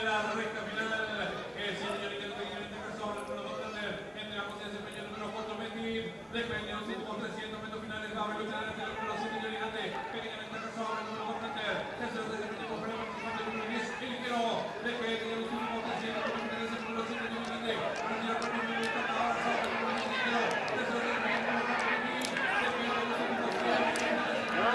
la recta final. Señorita, sobre el número 2, entramos en ese peño número 4, Metir. Depende de los últimos 300 metros finales. Va a velocidad el número 7, señorita. Técnicamente sobre el número 2, tercero de ese peño con el número 10, el ligero. Depende de los últimos 300 metros finales. El número 7, señorita. Retira por el número 10, ahora sobre el número 10, ligero. Tercero de ese peño número 4, Metir. Depende de los últimos 300 metros finales.